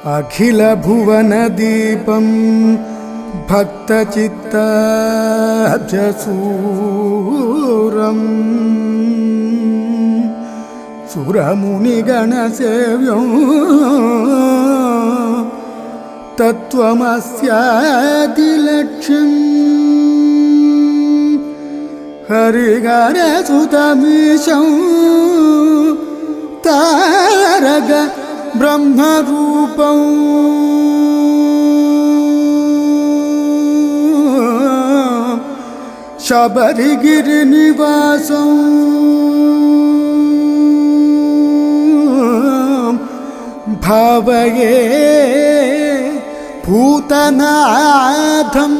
അഖിലഭുവനദീപം ഭക്തചിത്താബ്ജസൂരം സുരമുനിഗണസേവ്യം തത്വമസ്യാദിലക്ഷ്യം ഹരിഹരസുതമീശം താരക ബ്രഹ്മരൂപം ശബരിഗിരിനിവാസം ഭാവയേ ഭൂതനാഥം.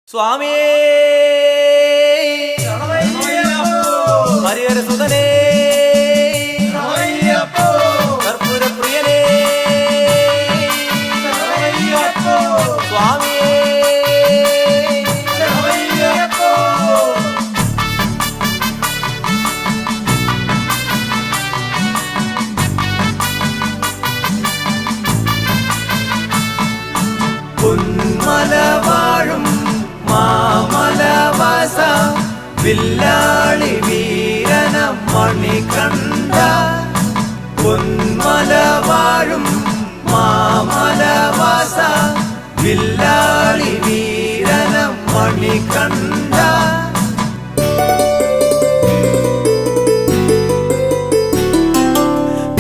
സ്വാമിയേ ഹരിഹരസുതനേ കർപ്പൂരപ്രിയനേ സ്വാമിയേ പൊന്മലവാഴും മാമലവാസ വില്ലാളി വീരന മണികണ്ഠ പൊന്മലവാഴും മാമലവാസ വില്ലാളി വീരന മണികണ്ഠ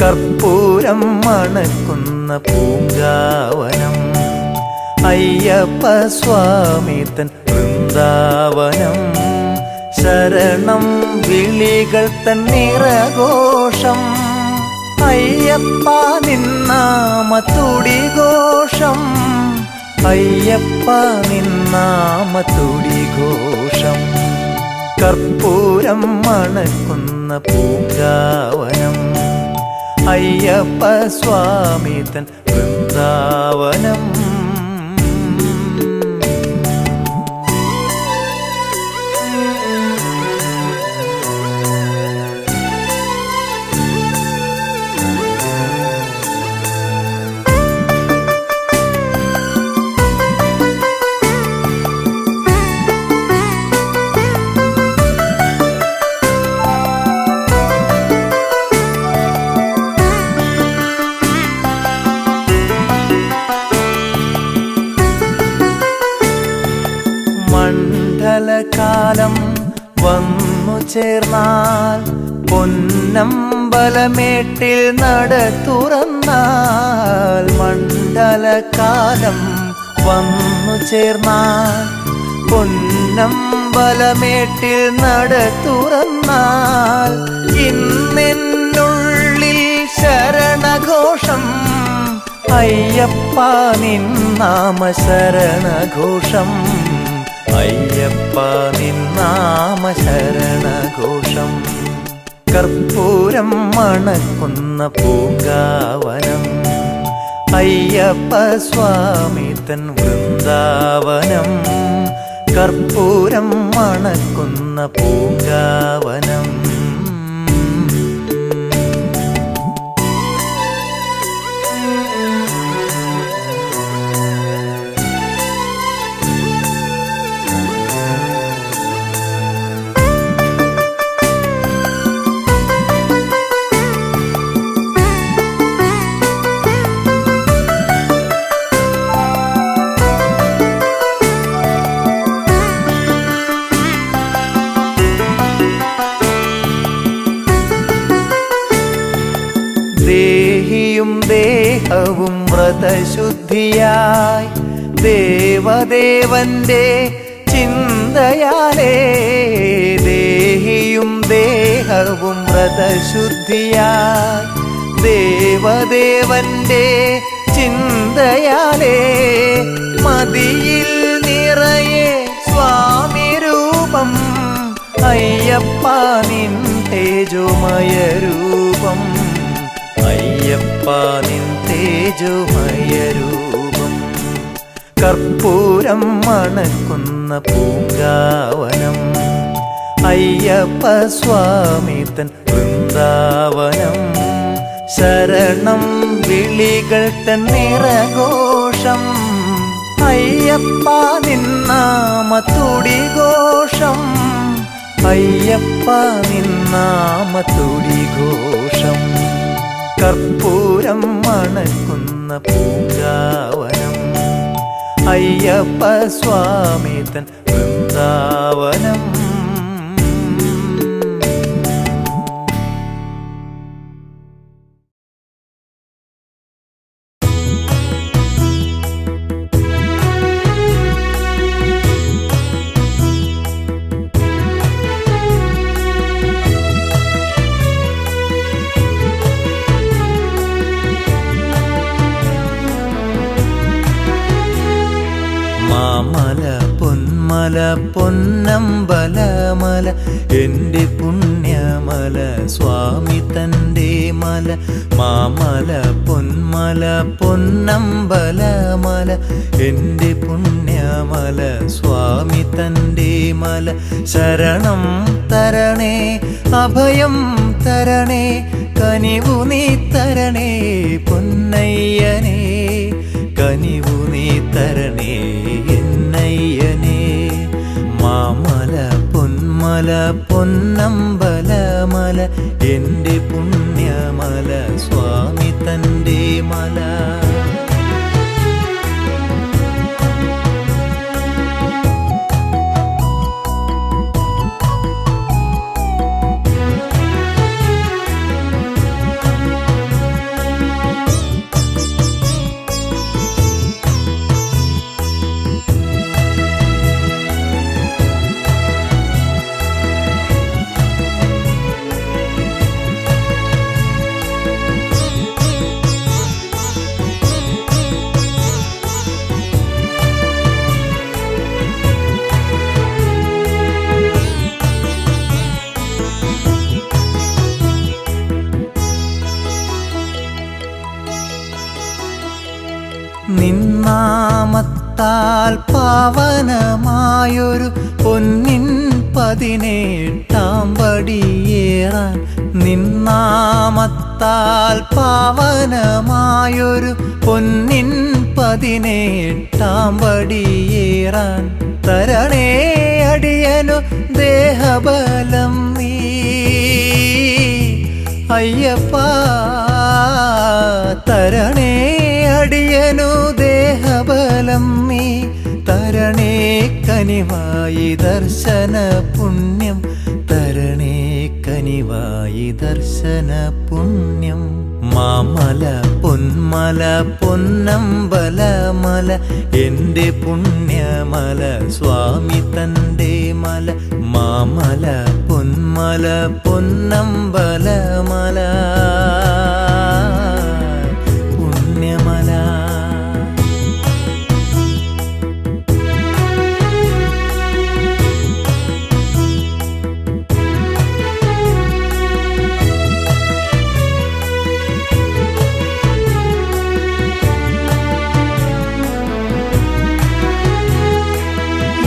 കർപ്പൂരം മണക്കുന്ന പൂങ്കാവനം അയ്യപ്പ സ്വാമി തൻ വൃന്ദാവനം ശരണം വിളികൾ തൻ നിറഘോഷം അയ്യപ്പ നിന്നാമത്തുടി ഘോഷം അയ്യപ്പ നിന്നാമത്തുടി ഘോഷം കർപ്പൂരം മണക്കുന്ന പൂങ്കാവനം അയ്യപ്പ സ്വാമി തൻ വൃന്ദാവനം മണ്ഡലകാലം വന്നു ചേർന്നാൽ പൊന്നമ്പലമേട്ടിൽ നട തുറന്നാൽ മണ്ഡലകാലം വന്നു ചേർന്നാൽ പൊന്നമ്പലമേട്ടിൽ നട തുറന്നാൽ ഇന്നെന്നുള്ളിൽ ശരണഘോഷം അയ്യപ്പ നിന്നാമ ശരണഘോഷം അയ്യപ്പ നിന്നാമ ശരണഘോഷം കർപ്പൂരം മണക്കുന്ന പൂങ്കാവനം അയ്യപ്പ സ്വാമി തൻ വൃന്ദാവനം കർപ്പൂരം മണക്കുന്ന പൂങ്കാവനം ദേഹിയും ദേഹവും വ്രതശുദ്ധിയായി ദേവദേവന്റെ ചിന്തയാലേ ദേഹിയും ദേഹവും വ്രതശുദ്ധിയായി ദേവദേവന്റെ ചിന്തയാലേ മതിയിൽ നിറയെ സ്വാമി രൂപം അയ്യപ്പ നിൻ തേജോമയ രൂപം അയ്യപ്പ നിൻ തേജോമയ രൂപം കർപ്പൂരം മണക്കുന്ന പൂങ്കാവനം അയ്യപ്പ സ്വാമി തൻ വൃന്ദാവനം ശരണം വിളികൾ തൻ നിറഘോഷം അയ്യപ്പ നിന്നാമത്തുടി ഘോഷം അയ്യപ്പ നിന്നാമത്തുടി ഘോഷം കർപ്പൂരം മണക്കുന്ന പൂങ്കാവനം അയ്യപ്പ സ്വാമി തൻ വൃന്ദാവനം മാമല പൊന്മല പൊന്നമ്പലമല എൻ്റെ പുണ്യമല സ്വാമി തൻ്റെ മല മാമല പൊന്മല പൊന്നമ്പലമല എൻ്റെ പുണ്യമല സ്വാമി തൻ്റെ മല ശരണം തരണേ അഭയം തരണേ കനിവു നീ തരണേ പൊന്നയ്യനേ കനിവു നീ തരണേ എന്നയ്യനേ മാമല പൊന്മല പൊന്നമ്പലമല എൻ്റെ പുണ്യമല സ്വാമി തൻ്റെ മല നിന്നാമത്താൽ പാവനമായൊരു പൊന്നിൻ 18 പടിയേറാൻ നിന്നാമത്താൽ പാവനമായൊരു പൊന്നിൻ 18 പടിയേറാൻ തരണേ അടിയനു ദേഹബലം നീ അയ്യപ്പ തരണേ അടിയനു ദേഹബലം നീ തരണേ കനിവായി ദർശന പുണ്യം തരണേ കനിവായി ദർശന പുണ്യം മാമല പൊന്മല പൊന്നമ്പലമല എൻ്റെ പുണ്യമല സ്വാമി തൻ്റെ മല മാമല പൊന്മല പൊന്നമ്പലമല പുണ്യമല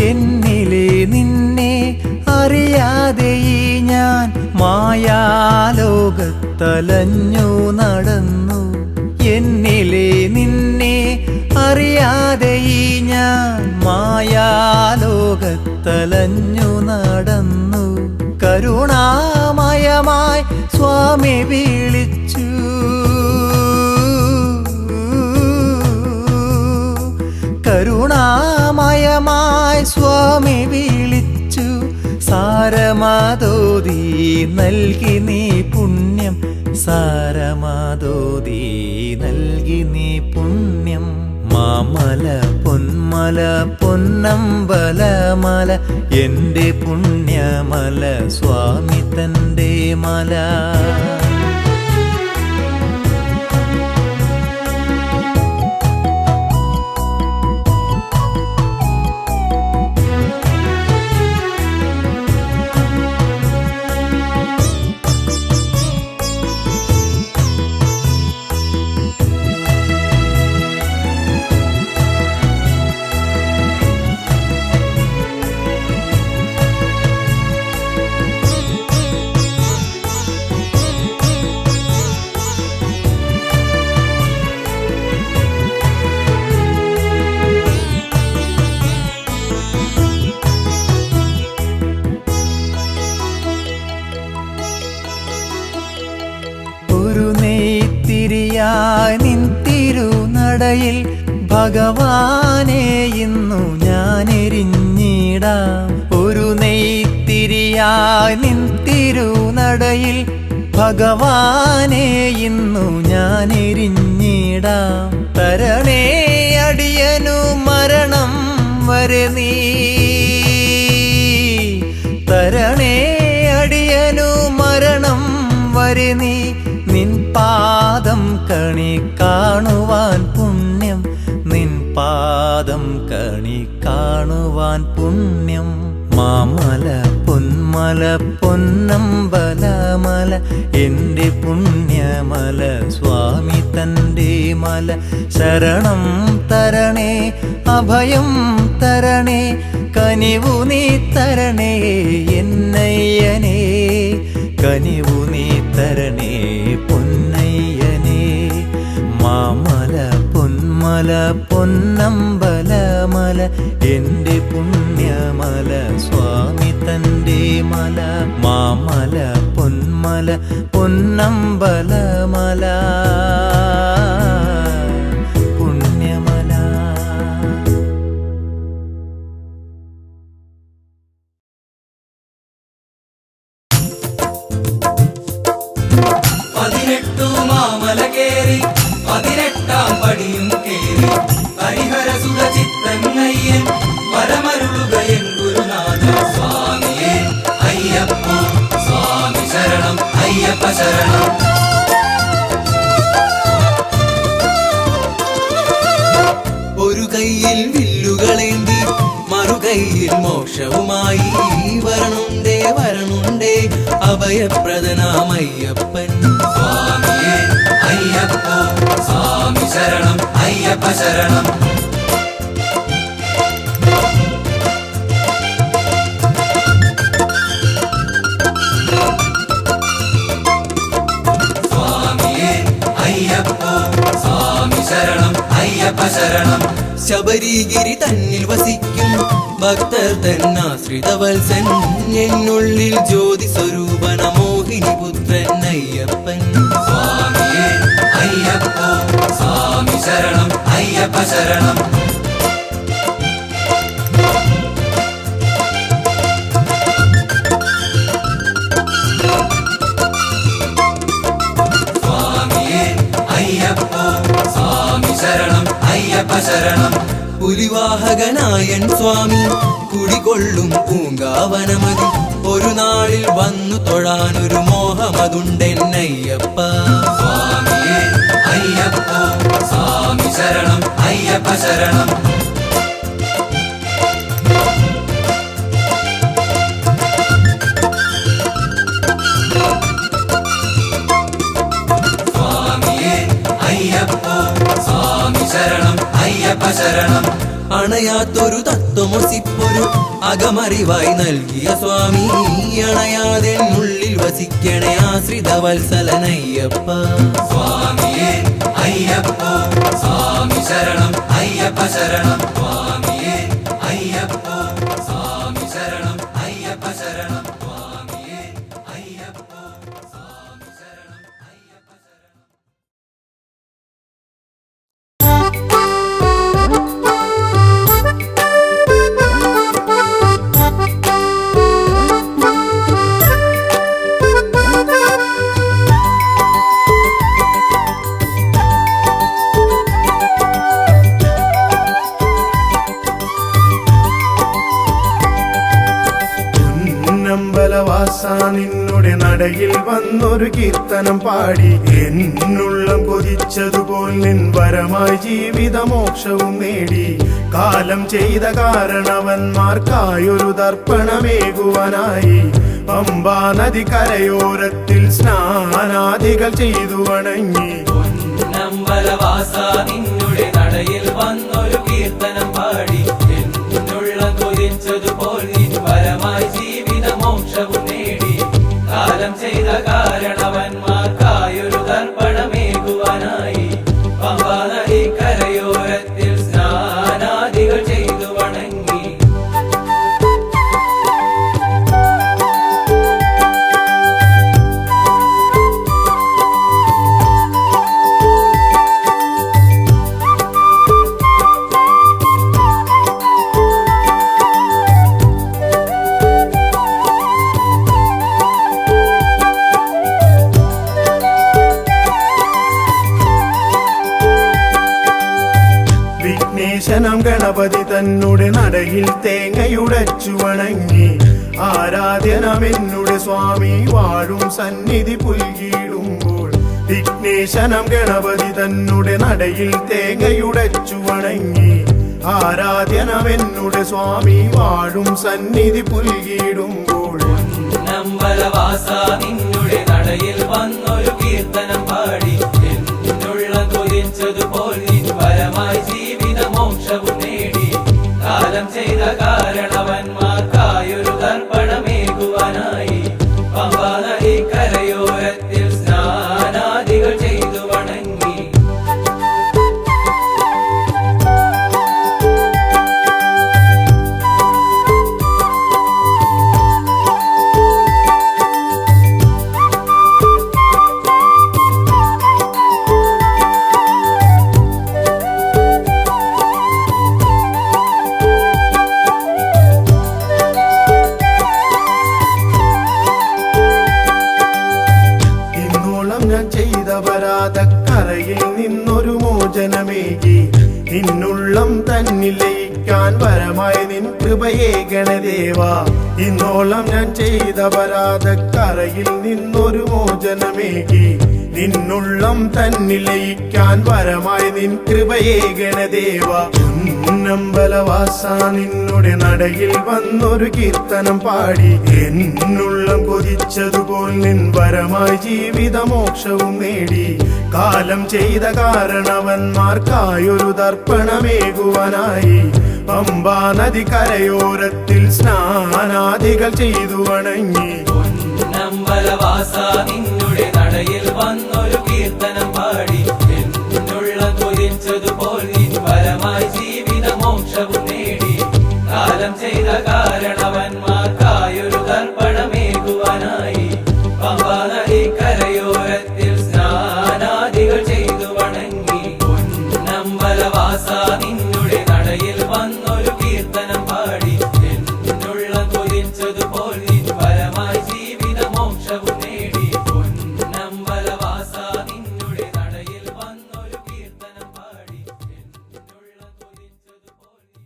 എന്നിലെ നിന്നെ അറിയാതെ ഈ ഞാൻ മായാലോകത്തലഞ്ഞു നടന്നു എന്നിലെ നിന്നെ അറിയാതെ ഈ ഞാൻ മായാലോകത്തലഞ്ഞു നടന്നു കരുണാമയമായി സ്വാമി വിളിച്ചു കരുണാമയമായി സ്വാമി വിളിച്ചു സാരമാതോതി നൽകി നീ പുണ്യം സാരമാതോതി നൽകി നീ പുണ്യം മാമല പൊന്മല പൊന്നമ്പലമല എൻ്റെ പുണ്യമല സ്വാമി തൻ്റെ മല നടയിൽ ഭഗവാനെ ഇന്നു ഞാൻ എരിഞ്ഞിടാം. ഒരു നെയ്ത്തിരിയായി നിൻ തിരുനടയിൽ ഭഗവാനെ ഇന്നു ഞാൻ എരിഞ്ഞിടാം. തരണേ അടിയനു മരണം വരെ നീ, തരണേ അടിയനു മരണം വരെ നീ. നിൻ പാദം കണി കാണുവാൻ പുണ്യം, നിൻ പാദം കണി കാണുവാൻ പുണ്യം. മാമല പൊന്മല പൊന്നമ്പലമല എൻ്റെ പുണ്യമല സ്വാമി തൻ്റെ മല. ശരണം തരണേ അഭയം തരണേ കനിവു നീ തരണേ എന്നയ്യനേ, കനിവു നീ തരണേ പൊന്നയ്യനേ. മാമല പൊന്മല പൊന്നമ്പലമല എൻ്റെ പുണ്യമല സ്വാമി തൻ്റെ മല. മാമല പൊന്മല പൊന്നമ്പലമല പുണ്യമല. പതിനെട്ടു മാമല കേറി 18-ാം പടിയും കേറി ഹരിഹരസുര ചിത്തങ്ങയ്യൻ വരമരുളുകയൻ ഗുരുനാഥ സ്വാമിയേ അയ്യപ്പോ സ്വാമി ശരണം അയ്യപ്പ ശരണം. ഒരു കയ്യിൽ വില്ലുകളേന്തി മറുകൈയിൽ മോക്ഷവുമായി വരണുണ്ടേ വരണുണ്ടേ അഭയപ്രദനാമയ്യപ്പൻ സ്വാമിയേ അയ്യപ്പോ സ്വാമി ശരണം അയ്യപ്പ ശരണം. സ്വാമിയേ അയ്യപ്പോ സ്വാമി ശരണം അയ്യപ്പ ശരണം. ശബരിഗിരി തന്നിൽ വസിക്കും ഭക്തർ തന്നാശ്രിതവത്സൻ എന്നുള്ളിൽ ജ്യോതി സ്വരൂപന മോഹിനി പുത്രൻ അയ്യപ്പൻ സ്വാമിയേ അയ്യപ്പോ സ്വാമി ശരണം അയ്യപ്പ ശരണം. സ്വാമിയേ അയ്യപ്പോ സ്വാമി ശരണം അയ്യപ്പ ശരണം. പുലിവാഹകനായൻ സ്വാമി കുടികൊള്ളും പൂങ്കാവനമതി ഒരു നാളിൽ വന്നു തൊഴാനൊരു മോഹമതുണ്ടെന്നയ്യപ്പ സ്വാമിയേ അയ്യപ്പോ സ്വാമി ശരണം അയ്യപ്പ ശരണം. സ്വാമിയേ അയ്യപ്പോ സ്വാമി ശരണം അയ്യപ്പ ശരണം. അണയാത്തൊരു തത്വമൊസിപ്പൊരു അകമറിവായി നൽകിയ സ്വാമി അണയാതെ ഉള്ളിൽ വസിക്കണേ ആശ്രിത വത്സലനയ്യപ്പ സ്വാമിയേ അയ്യപ്പോ സ്വാമി ശരണം അയ്യപ്പ ശരണം. സ്വാമിയേ അയ്യപ്പോ സ്വാമി ശരണം അയ്യപ്പ ശരണം. സ്വാമിയേ അയ്യപ്പോ സ്വാമി ശരണം അയ്യപ്പ ശരണം. നിന്നുടെ നടയിൽ വന്നൊരു കീർത്തനം പാടി എന്നുള്ളം കൊതിച്ചതുപോൽ നിൻ വരമായി ജീവിതമോക്ഷവും നേടി. കാലം ചെയ്ത കാരണവന്മാർക്കായൊരു തർപ്പണമേകുവാനായി പമ്പാ നദി കരയോരത്തിൽ സ്നാനാദികൾ ചെയ്തു വണങ്ങി. പൊന്നമ്പലവാസ നിന്നുടെ നടയിൽ വന്നൊരു കീർത്തനം പാടി എന്നുള്ളം കൊതിച്ചതുപോൽ നിൻ വരമായി ജീവിതമോക്ഷവും നേടി. കാലം ചെയ്ത കാരണവന്മാർക്കായൊരു തർപ്പണമേകുവാനായി പമ്പാ നദി കരയോരത്തിൽ സ്നാനാദികൾ ചെയ്തു വണങ്ങി. നടയിൽ തേങ്ങയുടച്ചു വണങ്ങി ആരാധ്യനമെന്നുടെ സ്വാമി വാഴും സന്നിധി പുൽകിടുമ്പോൾ വിഘ്നേശനം ഗണപതി തന്നുടെ നടയിൽ തേങ്ങയുടച്ചു വണങ്ങി ആരാധ്യനമെന്നുടെ സ്വാമി വാഴും സന്നിധി പുൽകിടുമ്പോൾ നമ്പലവാസ നിന്നുടെ നടയിൽ വന്നൊരു കീർത്തനം പാടി എന്നുള്ള കൊതിച്ചതുപോൽ നിൻ വരമായി ജീവിത മോക്ഷവും നേടി കാലം ചെയ്ത കാരണവന്മാർക്കായൊരു തർപ്പണമേകുവാനായി പമ്പാ നദി കരയോരത്തിൽ സ്നാനാദികൾ ചെയ്തു വണങ്ങി ഞാൻ ചെയ്ത പരാതക്കരയിൽ നിന്നൊരു മോചനമേകി നിന്നുള്ളം തന്നിൽ ലയിക്കാൻ വരമായി നിൻ കൃപയേ ഗണദേവ ഇന്നോളം ഞാൻ ചെയ്ത പരാതക്കരയിൽ നിന്നൊരു മോചനമേകി നിന്നുള്ളം തന്നിൽ ലയിക്കാൻ വരമായി നിൻ കൃപയേ ഗണദേവ പൊന്നമ്പലവാസ നിന്നുടെ നടയിൽ വന്നൊരു കീർത്തനം പാടി എന്നുള്ളം കൊതിച്ചതുപോൽ നിൻ വരമായി ജീവിത മോക്ഷവും നേടി കാലം ചെയ്ത കാരണവന്മാർക്കായൊരു തർപ്പണമേകുവാനായി പമ്പാ നദി കരയോരത്തിൽ സ്നാനാദികൾ ചെയ്തു വണങ്ങി നമ്പലവാസ നിന്നുടെ നടയിൽ വന്നൊരു കീർത്തനം പാടി എന്നുള്ള കൊതിച്ചതുപോൽ നിൻ വരമായി ജീവിത മോക്ഷവും നേടി കാലം ചെയ്ത കാരണവന്മാർക്കായൊരു തർപ്പണമേകുവാനായി പമ്പാ നദി കരയോരത്തിൽ സ്നാനാദികൾ ചെയ്തു വണങ്ങി നമ്പലവാസ നിന്നുടെ നടയിൽ വന്നൊരു കീർത്തനം പാടി എന്നുള്ള കൊതിച്ചതുപോൽ നിൻ വരമായി ജീവിത മോക്ഷവും നേടി നമ്പലവാസ നിന്നുടെ നടയിൽ വന്നൊരു കീർത്തനം പാടി എന്നുള്ള കൊതിച്ചതുപോൽ നിൻ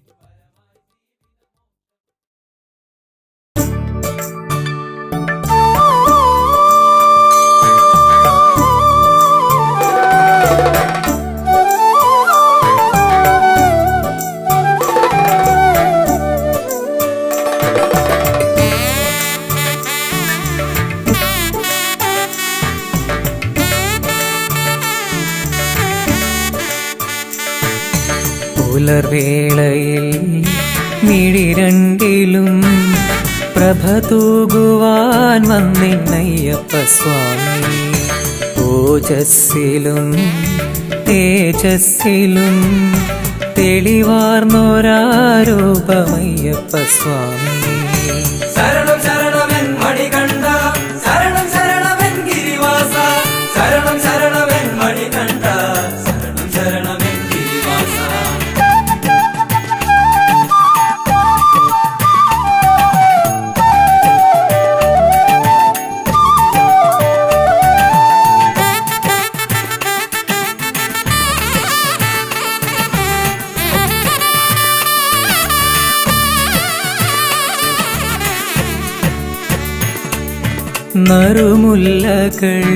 പുലർവേളയിൽ മിഴിരണ്ടിലും പ്രഭ തൂകുവാൻ വന്നിന്നയ്യപ്പ സ്വാമി ഓജസ്സിലും തേജസ്സിലും തെളിവാർന്നൊരാരൂപമയ്യപ്പ സ്വാമി ശരണം ശരണമെൻ മണികണ്ഠ ശരണം ശരണമെൻ ഗിരിവാസ ശരണം ശരണമെൻ മണികണ്ഠ ശരണം ശരണമെൻ ഗിരിവാസ നറുമുല്ലകൾ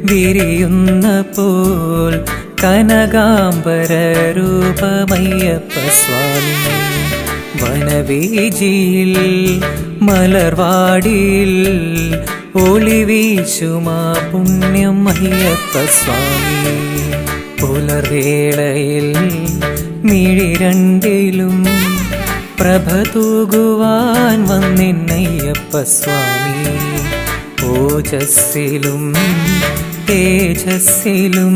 വിരിയുന്ന പോൽ കനകാംബര രൂപമയ്യപ്പ സ്വാമി വനവീജിയിൽ മലർവാടിയിൽ ഒളിവീശുമാ പുണ്യം അയ്യപ്പ സ്വാമി പുലർവേളയിൽ മിഴിരണ്ടിലും പ്രഭ തൂകുവാൻ വന്നിന്നയ്യപ്പ സ്വാമി ഓജസ്സിലും തേജസ്സിലും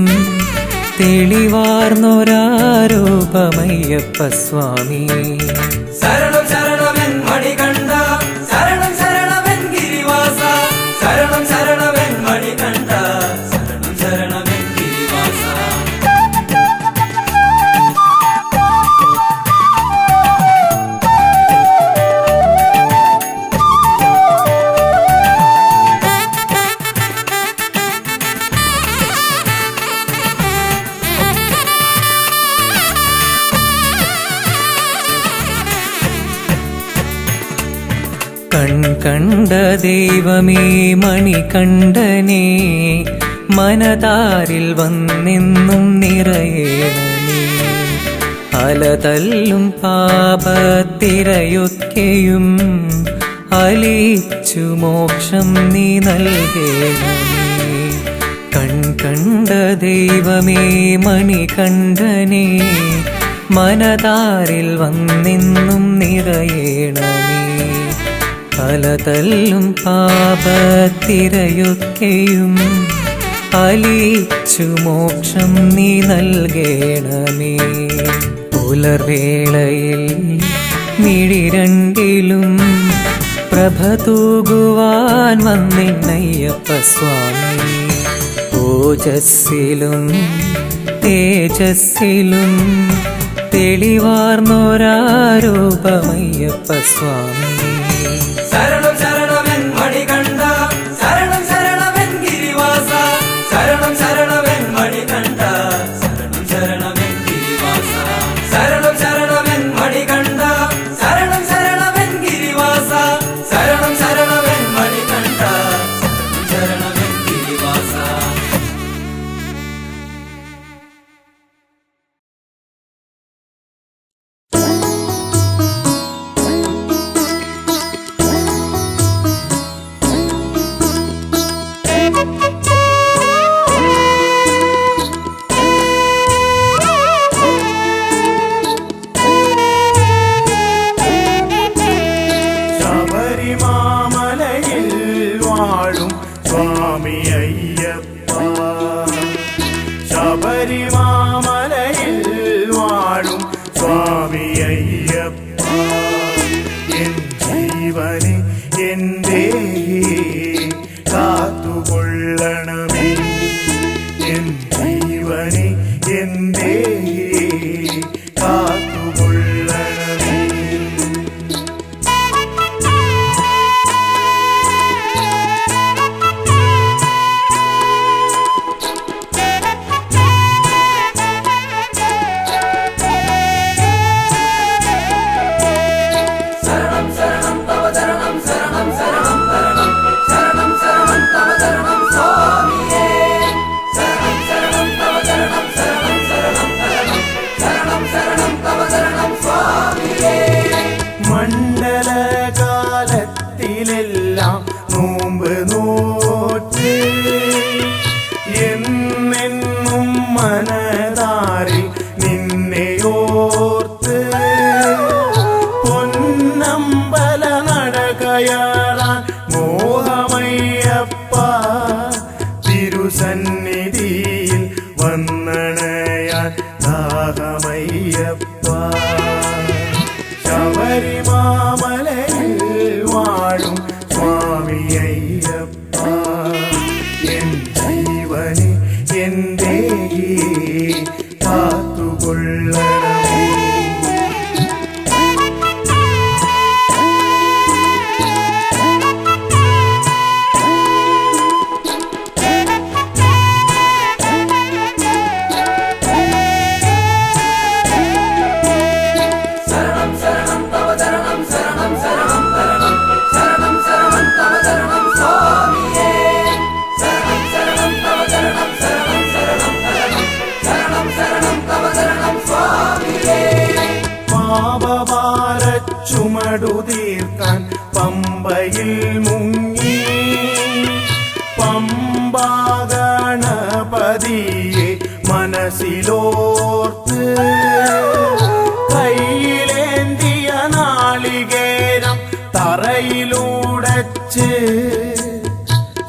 തെളിവാർന്നൊരാരൂപമയ്യപ്പ സ്വാമി ശരണം ശരണമെൻ മണികണ്ഠ ശരണം ശരണമെൻ ഗിരിവാസ ശരണം ശരണമെൻ മണികണ്ഠ ശരണം ശരണമെൻ ഗിരിവാസ കണ്ട ദൈവമേ മണികണ്ഠനേ മനതാരിൽ വന്നെന്നും നിറയേണമേ. അലതല്ലും പാപത്തിരയൊക്കെയും അലിച്ചു മോക്ഷം നീ നൽകേണമേ. കണ്ട ദൈവമേ മണികണ്ഠനേ മനതാരിൽ വന്നെന്നും നിറയേണമേ. അലതല്ലും പാപത്തിരയൊക്കെയും അലിച്ചു മോക്ഷം നീ നൽകേണമേ. പുലർവേളയിൽ മിഴിരണ്ടിലും പ്രഭ തൂകുവാൻ വന്നിന്നയ്യപ്പ സ്വാമി. ഓജസ്സിലും തേജസ്സിലും തെളിവാർന്നൊരാരൂപമയ്യപ്പ സ്വാമി. ശരണം ശരണമെൻ മണികണ്ഠ, ശരണം ശരണമെൻ ഗിരിവാസ, ശരണം ശരണമെൻ മണികണ്ഠ, ശരണം ശരണമെൻ ഗിരിവാസ, ശരണം ശരണമെൻ മണികണ്ഠ, ശരണം ശരണമെൻ ഗിരിവാസ, ശരണം ശരണമെൻ മണികണ്ഠ, ശരണം ശരണമെൻ ഗിരിവാസ. ശബരിമാമലയിൽ വാഴും സ്വാമി അയ്യപ്പ. ശബരിമാമലയിൽ വാഴും സ്വാമി അയ്യപ്പ. എൻ ജീവനെ എൻ്റെ കാത്തുകൊള്ളണമേ. എൻ ജീവനെ എൻ്റെ കാത്തുകൊള്ളണമേ. ശരണം ശരണം തവ ശരണം ശരണം ശരണം ശരണം ശരണം ശരണം തവ ശരണം സ്വാമിയേ. ശരണം ശരണം തവ ശരണം ശരണം ശരണം ശരണം ശരണം ശരണം തവ ശരണം സ്വാമിയേ. മണ്ഡലകാലത്തിലെല്ലാം നോമ്പ് നോറ്റ് എന്നെന്നും മനതാരിൽ നിന്നെയോർത്ത് പൊന്നമ്പല നടകയറാൻ മോഹമയ്യപ്പ. തിരുസന്നിധിയിൽ വന്നണയാൻ ദാഹമയ്യപ്പ. ശബരിമാമലയിൽ വാഴും സ്വാമി അയ്യപ്പ. എൻ ജീവനെ എൻ്റെ കാത്തുകൊള്ളണമേ. ശരണം ശരണം തവ ശരണം ശരണം ശരണം ശരണം ശരണം ശരണം തവ ശരണം സ്വാമിയേ. ശരണം ശരണം തവ ശരണം ശരണം ശരണം ശരണം ശരണം ശരണം തവ ശരണം സ്വാമിയേ. പാപഭാരച്ചുമടു തീർക്കാൻ പമ്പയിൽ മുങ്ങി പമ്പാഗണപതിയെ മനസ്സിലോർത്ത് കയ്യിലേന്തിയ നാളികേരം തറയിലൂടച്ച്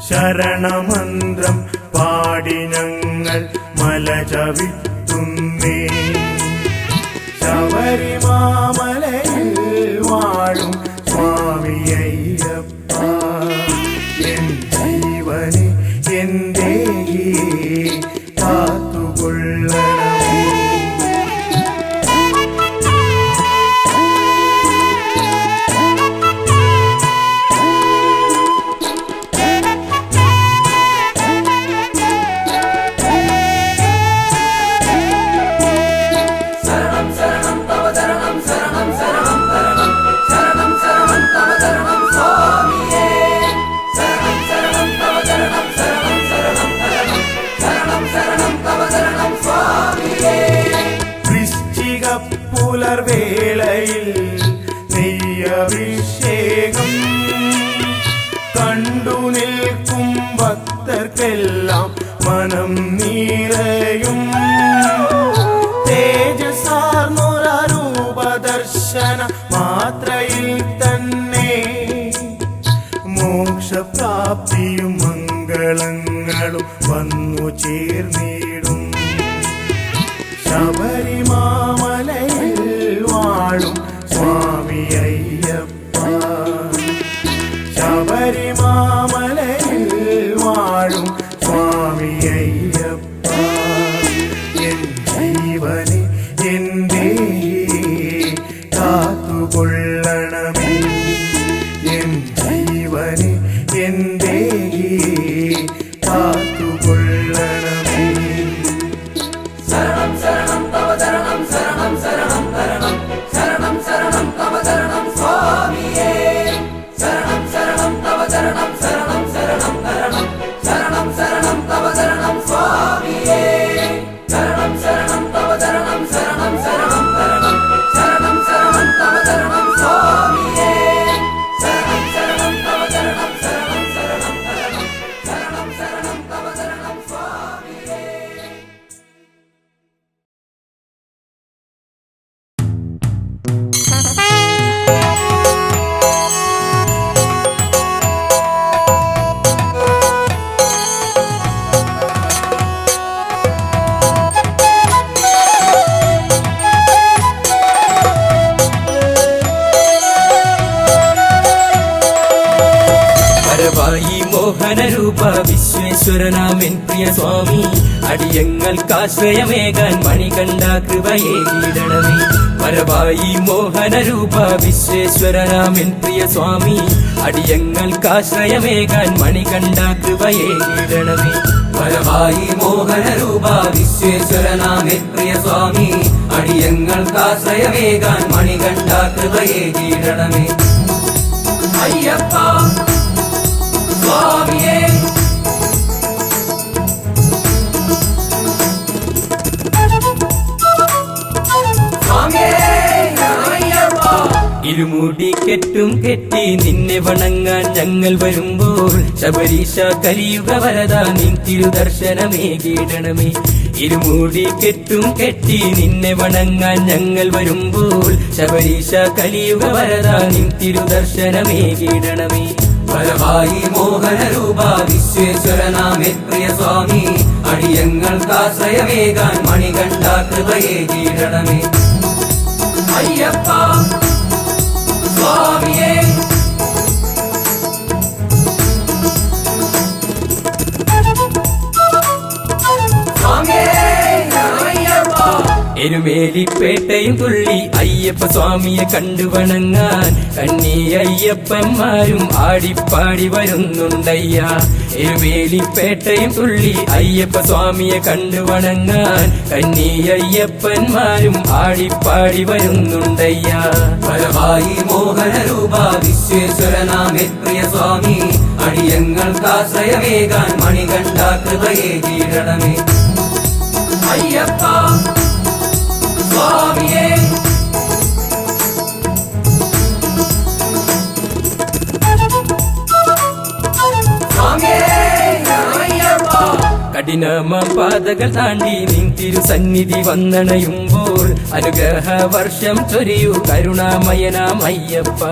ശരണമന്ത്രം പാടി ഞങ്ങൾ മല ചവിട്ടുന്നേ. ശബരിമാമലയിൽ വാഴും സ്വാമി അയ്യപ്പ. എൻ ജീവനെ എൻ്റെ കാത്തുകൊള്ളണമേ. അഭിഷേകം കണ്ടു നിൽക്കും ഭക്തർക്കെല്ലാം മനം നിറയും. തേജസാർന്നൊരൂപദർശന മാത്രയിൽ തന്നെ മോക്ഷപ്രാപ്തിയും മംഗളങ്ങളും വന്നു ചേർന്നിടും. ശബരിമാമലയിൽ വാഴും സ്വാമി അയ്യപ്പ, ശബരിമാമലയിൽ വാഴും സ്വാമി അയ്യപ്പ, എൻ ജീവനെ എൻ്റെ കാത്തുകൊള്ളണമേ, എൻ ജീവനെ എൻ്റെ കാത്തുകൊള്ളണമേ. ശരണം ശരണം തവ ശരണം ശരണം ശരണം ശരണം ശരണം ശരണം തവ ശരണം സ്വാമിയേ. ശരണം ശരണം തവ ശരണം ശരണം ശരണം ശരണം ശരണം ശരണം തവ ശരണം സ്വാമിയേ. ശരണം ശരണം തവ ശരണം ശരണം ശരണം ശരണം ശരണം ശരണം തവ ശരണം സ്വാമിയേ. ശരണം ശരണം തവ ശരണം ശരണം ശരണം ശരണം ശരണം ശരണം തവ ശരണം സ്വാമിയേ. വരവായി മോഹനരൂപ വിശ്വേശ്വരനാമൻ പ്രിയ സ്വാമി, അടിയങ്ങൾക്കാശ്രയമേകാൻ മണികണ്ഠ കൃപയേകിടണമേ. വരവായി മോഹനരൂപ വിശ്വേശ്വരനാമൻ പ്രിയ സ്വാമി, അടിയങ്ങൾക്കാശ്രയമേകാൻ മണികണ്ഠ കൃപയേകിടണമേ. വരവായി മോഹനരൂപ വിശ്വേശ്വരനാമൻ പ്രിയ സ്വാമി, അടിയങ്ങൾക്കാശ്രയമേകാൻ മണികണ്ഠ കൃപയേകിടണമേ. അയ്യപ്പ സ്വാമിയേ. ഇരുമുടി കെട്ടും കെട്ടി നിന്നെ വണങ്ങാൻ ഞങ്ങൾ വരുമ്പോൾ, ശബരീശ കലിയുഗ വരദ നിൻ തിരുദർശനമേകിടണമേ. ഇരുമുടി കെട്ടും കെട്ടി നിന്നെ വണങ്ങാൻ ഞങ്ങൾ വരുമ്പോൾ, ശബരീശ കലിയുഗ വരദ നിൻ തിരുദർശനമേകിടണമേ. വരവായി മോഹനരൂപ വിശ്വേശ്വരനാമേ പ്രിയ സ്വാമി, അടിയങ്ങൾക്കാശ്രയമേകാൻ മണികണ്ഠ കൃപയേകിടണമേ. അയ്യപ്പ സ്വാമിയേ. എരുമേലിപ്പേട്ടയും തുള്ളി അയ്യപ്പ സ്വാമിയെ കണ്ടു വണങ്ങാൻ കന്നി അയ്യപ്പന്മാരും ആടിപ്പാടി വരുന്നുണ്ടയ്യ. എരുമേലിപ്പേട്ടയും തുള്ളി അയ്യപ്പ സ്വാമിയെ കണ്ടു വണങ്ങാൻ കന്നി അയ്യപ്പന്മാരും ആടിപ്പാടി വരുന്നുണ്ടയ്യ. വരവായി മോഹനരൂപ വിശ്വേശ്വരനാമേ പ്രിയ സ്വാമി, അടിയങ്ങൾക്കാശ്രയമേകാൻ മണികണ്ഠ കൃപയേകിടണമേ. അയ്യപ്പ സ്വാമിയേ. കഠിനമ പാതകൾ താണ്ടി നിൻ തിരുസന്നിധി വന്നണയുമ്പോൾ, അനുഗ്രഹ വർഷം ചൊരിയൂ കരുണാമയനാം അയ്യപ്പ.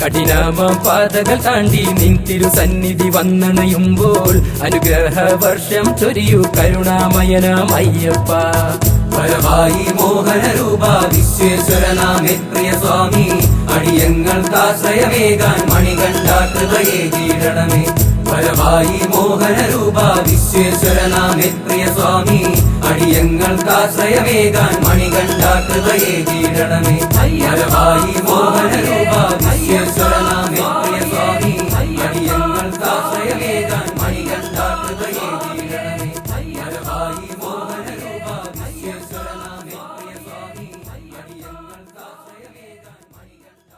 കഠിനമ പാതകൾ താണ്ടി നിൻ തിരുസന്നിധി വന്നണയുമ്പോൾ, അനുഗ്രഹ വർഷം ചൊരിയൂ കരുണാമയനാം അയ്യപ്പ. വരവായി മോഹനരൂപ വിശ്വേശ്വരനാമേ പ്രിയ സ്വാമി, അടിയങ്ങൾക്കാശ്രയമേകാൻ മണികണ്ഠ കൃപയേകിടണമേ. വരവായി മോഹനരൂപ വിശ്വേശ്വരനാമേ പ്രിയ സ്വാമി, അടിയങ്ങൾക്കാശ്രയമേകാൻ മണികണ്ഠ കൃപയേകിടണമേ. വരവായി മോഹനരൂപ വിശ്വേശ്വരനാമേ പ്രിയ സ്വാമി, അടിയങ്ങൾക്കാശ്രയമേകാൻ മണികണ്ഠ കൃപയേകിടണമേ. വരവായി മോഹനരൂപ വിശ്വേശ്വരനാമേ പ്രിയ സ്വാമി, അടിയങ്ങൾക്കാശ്രയമേകാൻ മണികണ്ഠ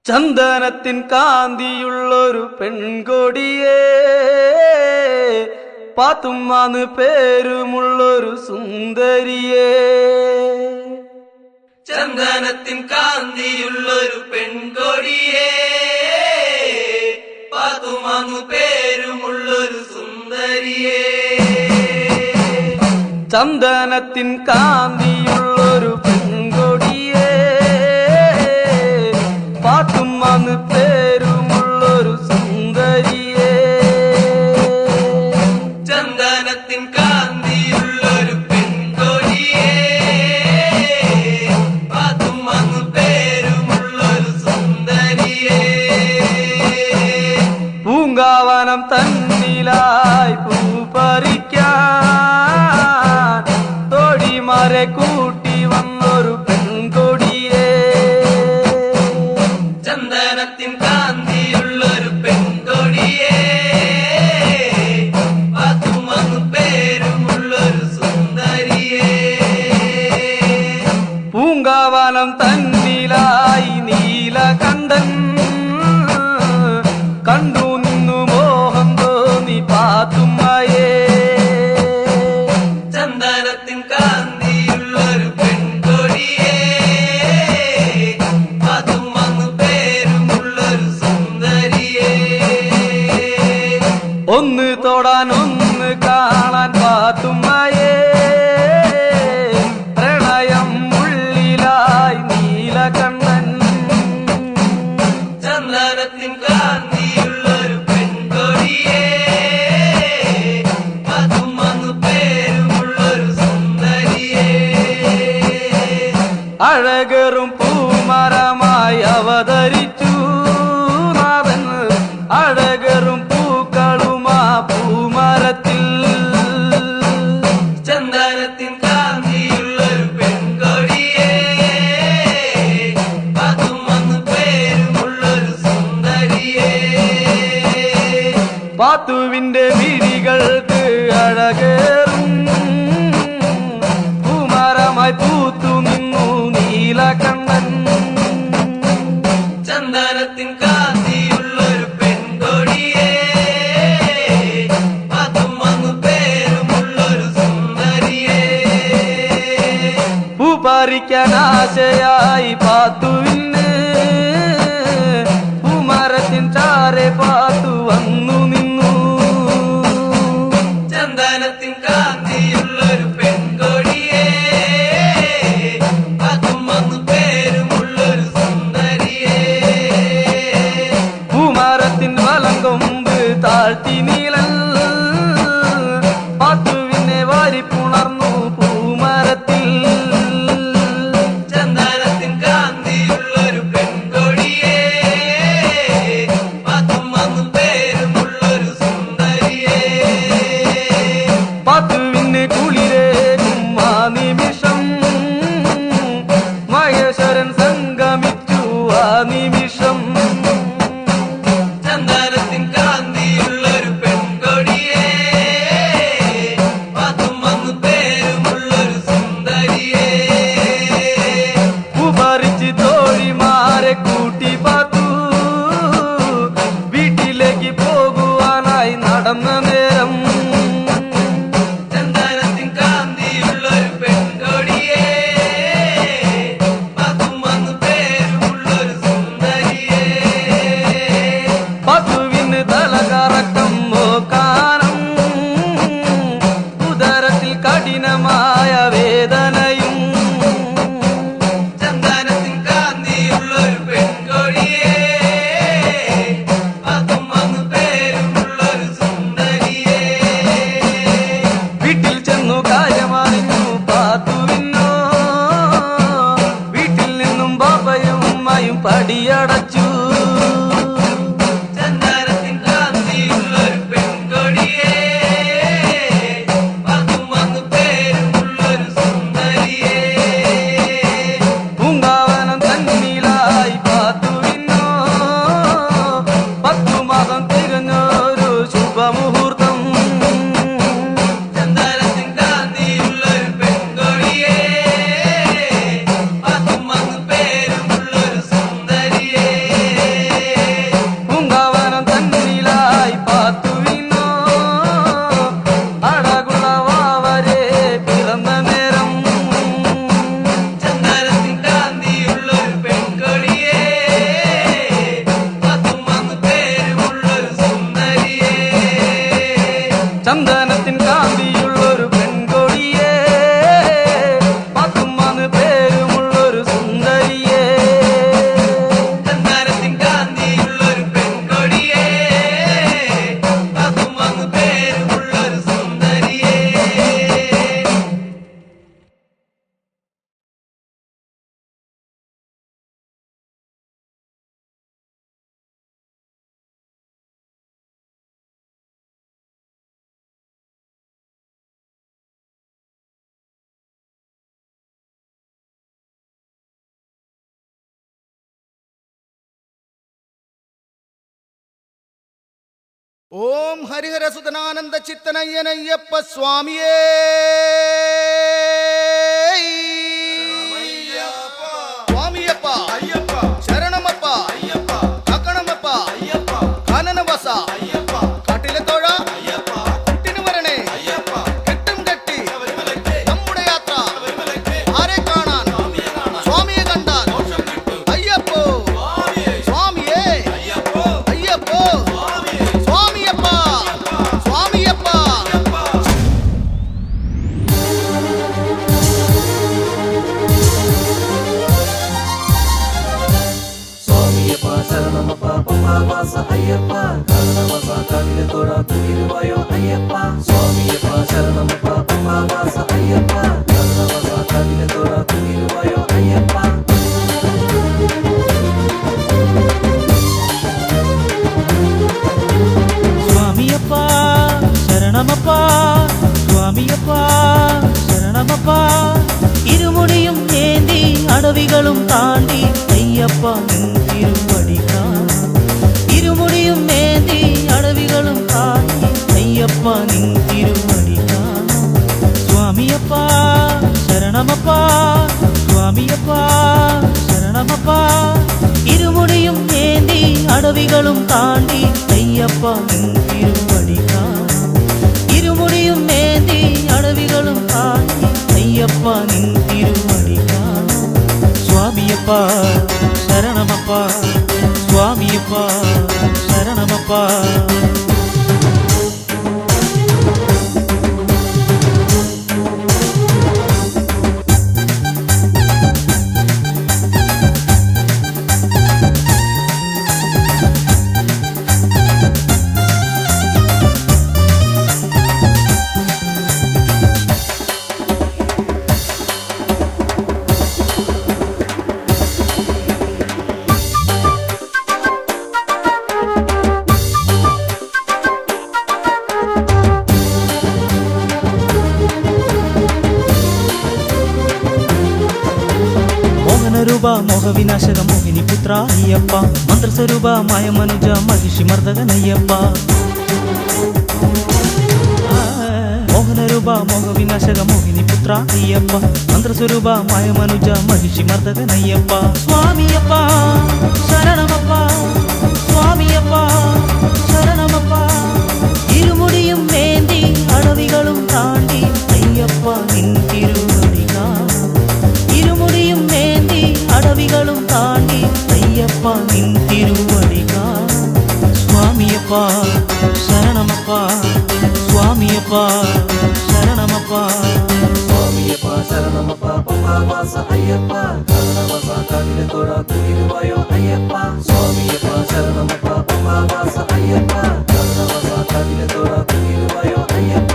ചന്ദനത്തിൻ കാന്തിയുള്ളൊരു പെൺകൊടിയേ, പാത്തുമ്മാന്ന് പേരുമുള്ളൊരു സുന്ദരിയേ. ചന്ദനത്തിൻ കാന്തിയുള്ളൊരു പെൺകൊടിയേ, പാത്തുമാന്നു പേരുമുള്ളൊരു സുന്ദരിയേ. ചന്ദനത്തിൻ കാന്തിയുള്ളൊരു പെൺകൊടിയേ, പാത്തുമ്മാന്ന് പേരുമുള്ളൊരു സുന്ദരിയേ. ചന്ദനത്തിൻ കാന്തിയുള്ളൊരു പെൺകൊടിയേ, പാത്തുമാന്നു പേരുമുള്ളൊരു സുന്ദരിയേ. പൂങ്കാവനം തന്നിലായി പൂ പറിക്കാൻ തോടിമാരെ കൂട്ടി വന്നൊരു പെൺകൊടിയേ. ചന്ദനത്തിൻ കാന്തിയുള്ളൊരു പെൺകൊടിയേ, പാത്തുമാന്നു പേരുമുള്ളൊരു സുന്ദരിയേ. പൂങ്കാവനം തന്നിലായി നീലകണ്ഠൻ കണ്ടു നിന്നു മോഹം തോന്നി പാത്തുമ്മയേ. ചന്ദനത്തിൻ കാന്തിയുള്ളൊരു പെൺകൊടിയേ, പാത്തുമാന്നു പേരുമുള്ളൊരു സുന്ദരിയേ. ഒന്ന് തൊടാൻ ഒന്ന് കാണാൻ പാത്തുമ്മയേ. പ്രണയം ഉള്ളിലായി നീലകണ്ഠൻ. ചന്ദനത്തിൻ കാന്തിയുള്ളൊരു പെൺകൊടിയേ, പാത്തുമാന്നു പേരുമുള്ളൊരു സുന്ദരിയേ. അഴകറും പൂമരമായി അവതരിച്ചു നാഥൻ. അഴകറും പൂക്കളുമാ പൂമരത്തിൽ. ചന്ദനത്തിൻ കാന്തിയുള്ളൊരു പെൺകൊടിയേ, പാത്തുമാന്നു പേരുമുള്ളൊരു സുന്ദരിയേ. പാത്തുവിന്റെ വിരികൾക്ക് അഴകേറും പൂമരമായി പൂത്തു നിന്നു നീലകണ്ഠൻ. ചന്ദനത്തിൻ കാന്തിയുള്ളൊരു പെൺകൊടിയേ, പാത്തുമാന്നു പേരുമുള്ളൊരു സുന്ദരിയേ. പൂ പറിക്കാൻ ആശയായി പാത്തുവിന് പൂമരത്തിൻ ചാരെ പാത്തു വന്നു നിന്നു. ചന്ദനത്തിൻ കാന്തിയുള്ളൊരു പെൺകൊടിയേ, പാത്തുമാന്നു പേരുമുള്ളൊരു സുന്ദരിയേ. പൂമരത്തിൻ വലങ്കൊമ്പ് താഴ്ത്തി നീലൻ പാത്തുവിനെ വാരിപ്പുണർന്നു പൂമരത്തിൽ. ചന്ദനത്തിൻ കാന്തിയുള്ളൊരു പെൺകൊടിയേ, പാത്തുമാന്നു പേരുമുള്ളൊരു സുന്ദരിയേ. പാത്തുവിന് കാന്തിയുള്ളൊരു പെൺകൊടിയേ, പാത്തുമ്മാന്ന് പേരുമുള്ളൊരു സുന്ദരിയേ. ചന്ദനത്തിൻ കാന്തിയുള്ളൊരു പെൺകൊടിയേ, പാത്തുമ്മാന്ന് പേരുമുള്ളൊരു സുന്ദരിയേ. ഓം ഹരിഹരസുതനാനന്ദ ചിത്തനയ്യനയ്യപ്പ സ്വാമിയേ. സ്വാമിയപ്പ ശരണമപ്പ കാക്കണമപ്പ കാനനവാസ കാട്ടിലെ തോഴ കുട്ടിന് വരണേ കെട്ടും കെട്ടി നമ്മുടെ യാത്ര ആരെ കാണാൻ സ്വാമിയെ കണ്ടാൽ അയ്യപ്പോ സ്വാമിയേ അയ്യപ്പോ സ്വാമിയപ്പ സ്വാമിയപ്പ. സ്വാമിയപ്പ ശരണമപ്പ പമ്പാവാസ അയ്യപ്പ കാരണവാസ കാവിലെ തോഴ കുടിരുവായോ അയ്യപ്പ. സ്വാമിയപ്പ ശരണമപ്പ പമ്പാവാസ അയ്യപ്പ കാരണവാസ കാവിലെ തോഴ കുടിരുവായോ അയ്യപ്പ. സ്വാമിയപ്പ ശരണമപ്പ സ്വാമിയപ്പ ശരണമപ്പ ഇരുമുടിയും ഏന്തി അടവികളും താണ്ടി അയ്യപ്പ നിൻ തിരുവടി കാണാം. ഇരുമുടിയും ഏന്തി അടവികളും താണ്ടി അയ്യപ്പ നിൻ തിരുവടി കാണാം. സ്വാമിയപ്പ ശരണമപ്പ സ്വാമിയപ്പ ശരണമപ്പ ഇരുമുടിയും ഏന്തി അടവികളും താണ്ടി അയ്യപ്പ നിൻ തിരുവടി കാണാം. ഇരുമുടിയും ഏന്തി അടവികളും താണ്ടി അയ്യപ്പ നിൻ തിരുവടി കാണാം. സ്വാമിയപ്പ ശരണമപ്പ സ്വാമിയപ്പ ശരണമപ്പ. മോഹനരൂപ മോഹവിനാശക മോഹിനി പുത്ര അയ്യപ്പ മന്ത്രസ്വരൂപ മായമനുജ മഹിഷി മർദ്ദകനയ്യപ്പ. മോഹനരൂപ മോഹവിനാശക മോഹിനി പുത്ര അയ്യപ്പ മന്ത്രസ്വരൂപ മായമനുജ മഹിഷി മർദ്ദകനയ്യപ്പ. സ്വാമിയപ്പ ശരണമപ്പ സ്വാമിയപ്പ ശരണമപ്പ ഇരുമുടിയും ഏന്തി അടവികളും താണ്ടി അയ്യപ്പ നിൻ തിരുവടി കാണാം. ഇരുമുടിയും ഏന്തി അടവികളും താണ്ടി അയ്യപ്പ നിൻ തിരുവടി കാണാം. സ്വാമിയപ്പ ശരണമപ്പ സ്വാമിയപ്പ ശരണമപ്പ. സ്വാമിയപ്പ ശരണമപ്പ പമ്പാവാസ അയ്യപ്പ കാരണവാസ കാവിലെ തോഴ കുടിരുവായോ അയ്യപ്പ. സ്വാമിയപ്പ ശരണമപ്പ പമ്പാവാസ അയ്യപ്പ കാരണവാസ കാവിലെ തോഴ കുടിരുവായോ അയ്യപ്പ.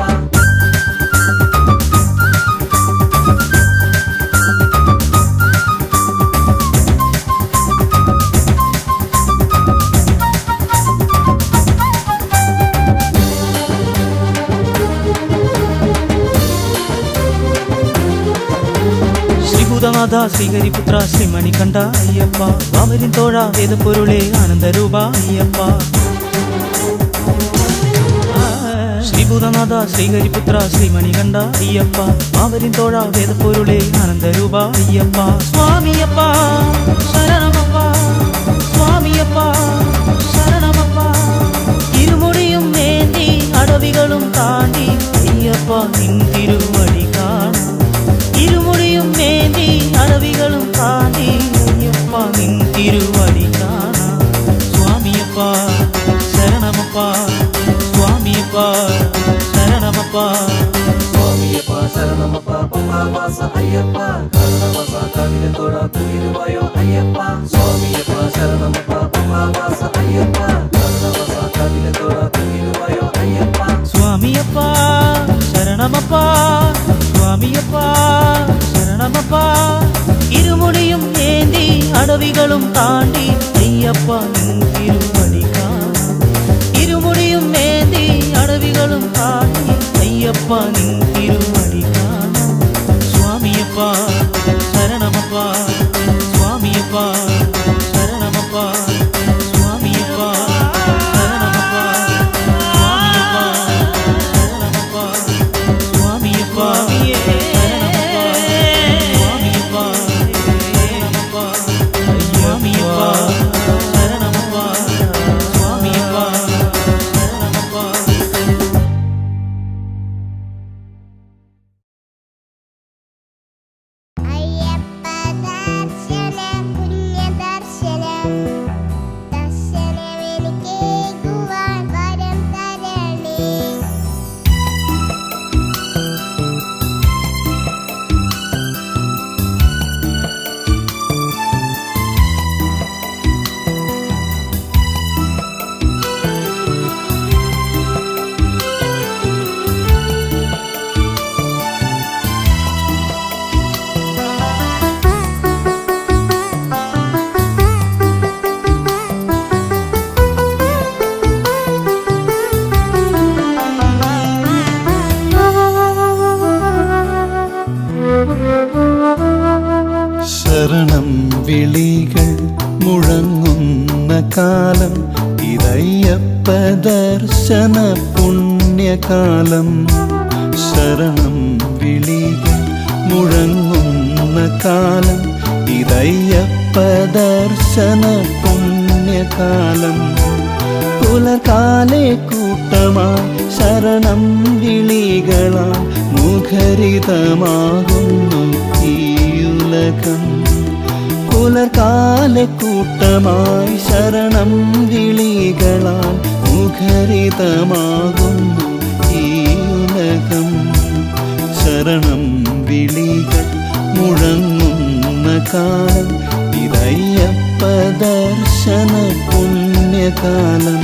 ശ്രീഭൂതനാഥ ശ്രീഹരിപുത്ര ശ്രീമണികണ്ഠ അയ്യപ്പ വാവരിൻ തോഴ വേദപ്പൊരുളെ ആനന്ദരൂപ അയ്യപ്പ. ശ്രീഭൂതനാഥ ശ്രീഹരിപുത്ര ശ്രീമണികണ്ഠ അയ്യപ്പ വാവരിൻ തോഴ വേദപ്പൊരുളെ ആനന്ദരൂപ അയ്യപ്പ. സ്വാമിയപ്പ ശരണമപ്പ സ്വാമിയപ്പ ശരണമപ്പ ഇരുമുടിയും ഏന്തി അടവികളും താണ്ടി അയ്യപ്പ നിൻ തിരുവടി കാണാം. ഇരുമുടിയും ഏന്തി അടവികളും താണ്ടി അയ്യപ്പ നിൻ തിരുവടി കാണാം. സ്വാമിയപ്പ ശരണമപ്പ സ്വാമിയപ്പ ശരണമപ്പ. കാനനവാസ അയ്യപ്പ കാനനവാസ കാവിലെ തോഴ തൂങ്ങിടുവായോ അയ്യപ്പ സ്വാമിയപ്പ ശരണമപ്പ പമ്പാവാസ അയ്യപ്പ കാനനവാസ കാവിലെ തോഴ തൂങ്ങിടുവായോ അയ്യപ്പ സ്വാമിയപ്പ ശരണമപ്പ സ്വാമിയപ്പ ശരണമപ്പ ഇരുമുടിയും ഏന്തി അടവികളും താണ്ടി അയ്യപ്പ നിൻ തിരുവടി കാണാം ഇരുമുടിയും ഏന്തി അടവികളും താണ്ടി അയ്യപ്പ നിൻ തിരുവടി കാണാം സ്വാമിയപ്പ ശരണമപ്പ സ്വാമിയപ്പ ശരണമപ്പ സ്വാമിയപ്പ ശരണമപ്പ സ്വാമിയപ്പ അയ്യപ്പ ദർശന പുണ്യദർശനം ദർശനമെനിക്കേകുവാൻ വരം തരണേ ശരണം വിളികൾ മുഴങ്ങുന്ന കാലം ഇതയ്യപ്പ ദർശന പുണ്യകാലം ശരണം വിളികൾ മുഴങ്ങുന്ന കാലം ഇതയ്യപ്പ ദർശന പുണ്യകാലം പുലകാലെ കൂട്ടമായി ശരണം വിളികളാൽ മുഖരിതമാകുന്നു ഈ ഉലകം പുലകാലെ കൂട്ടമായി ശരണം വിളികളാൽ മുഖരിതമാകുന്നു ഈ ഉലകം ശരണം വിളികൾ മുഴങ്ങുന്ന കാലം ഇതയ്യപ്പ ദർശന പുണ്യകാലം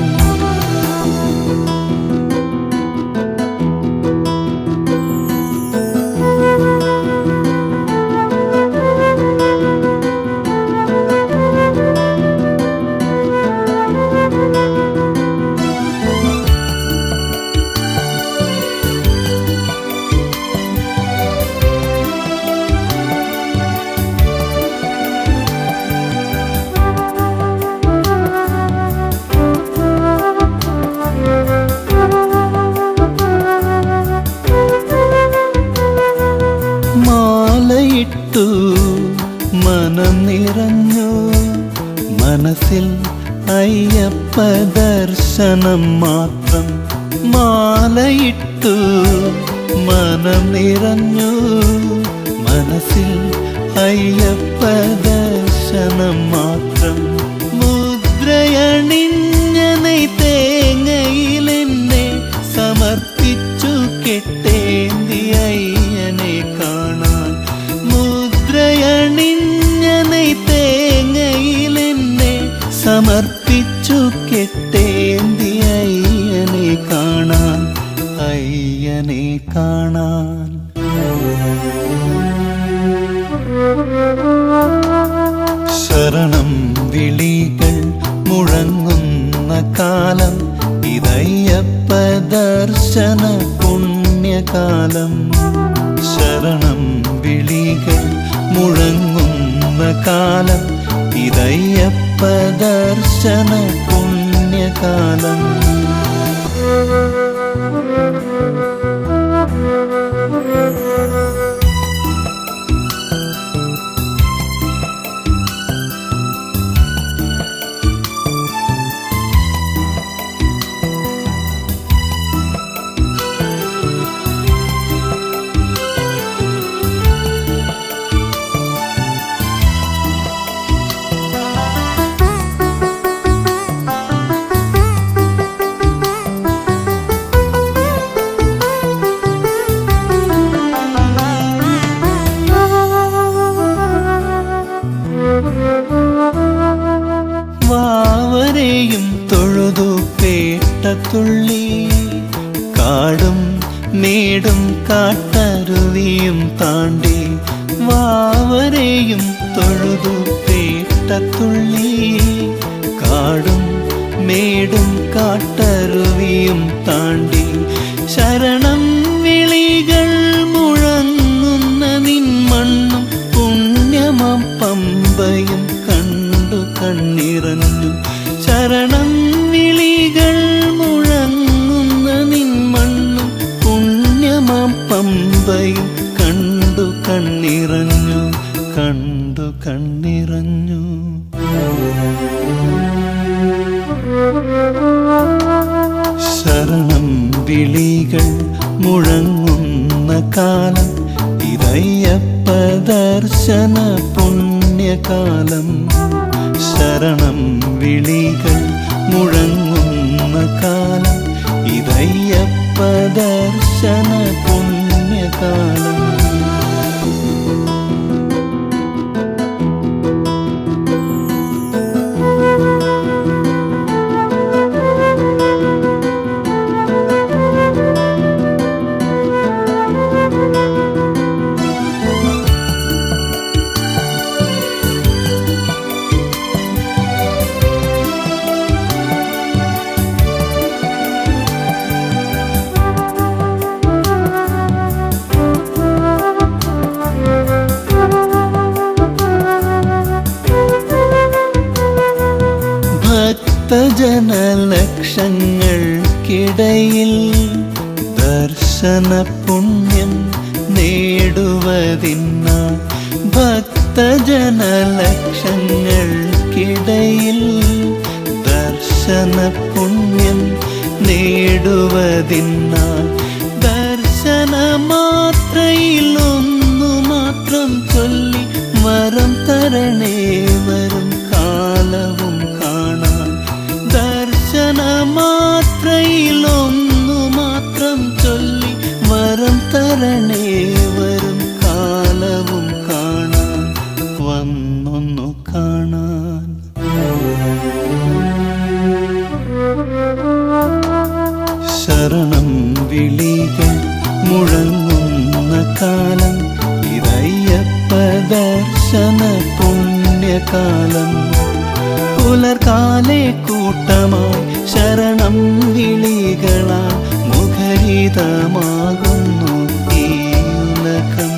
മാലയിട്ടു മനം നിറഞ്ഞു മനസ്സിൽ അയ്യപ്പ ദർശനം മാത്രം മാലയിട്ടു മനം നിറഞ്ഞു മനസ്സിൽ അയ്യപ്പ ദർശനം മാത്രം മുദ്രയണിഞ്ഞ തേങ്ങയിലെന്നെ സമർപ്പിച്ചു കെട്ടേന്തി അയ്യനെ കാണാൻ മുദ്രയണിഞ്ഞ തേങ്ങയിലെന്നെ സമർപ്പിച്ചു കെട്ടേന്തി അയ്യനെ കാണാൻ അയ്യനെ കാണാൻ ശരണം വിളികൾ മുഴങ്ങുന്ന കാലം ഇതയ്യപ്പ ദർശന പുണ്യകാലം ശരണം വിളികൾ മുഴങ്ങുന്ന കാലം ഇതയ്യപ്പ ദർശന പുണ്യകാലം കാട്ടരുവിയും താണ്ടി വാവരെയും തൊഴുതു പേട്ടത്തുള്ളി. കാടും മേടും കാട്ടരുവിയും താണ്ടി ശരണം വിളികൾ മുഴങ്ങുന്ന നിൻമണ്ണും പുണ്യമം പമ്പയും കണ്ടു കണ്ണിറഞ്ഞു. ശരണം വിളികൾ മുഴങ്ങുന്ന നിൻമണ്ണും പുണ്യമം പമ്പയും കണ്ടു കണ്ണിറഞ്ഞു, കണ്ടു കണ്ണിറഞ്ഞു. ശരണം വിളികൾ മുഴങ്ങുന്ന കാലം ഇതയ്യപ്പ ദർശന പുണ്യകാലം. ശരണം വിളികൾ മുഴങ്ങുന്ന കാലം ഇതയ്യപ്പ ദർശന പുണ്യകാലം. ഭക്തജനലക്ഷങ്ങൾക്കിടയിൽ ദർശന പുണ്യം നേടുവതിനാൽ. ഭക്തജനലക്ഷങ്ങൾക്കിടയിൽ ദർശന പുണ്യം നേടുവതിനാൽ. ദർശനമാത്രയിലൊന്നു മാത്രം ചൊല്ലി വരം തരണേ വരും കാലവും കാണാൻ. ദർശനമാത്രയിലൊന്നു മാത്രം ചൊല്ലി വരം തരണേ വരും കാലവും കാണാൻ, വന്നൊന്നു കാണാൻ. ശരണം വിളികൾ മുഴങ്ങുന്ന കാലം ഇതയ്യപ്പ ദർശന പുണ്യകാലം. പുലർകാലെ കൂട്ടമായി ശരണം വിളികളാൽ മുഖരിതമാകുന്നു ഈ ഉലകം.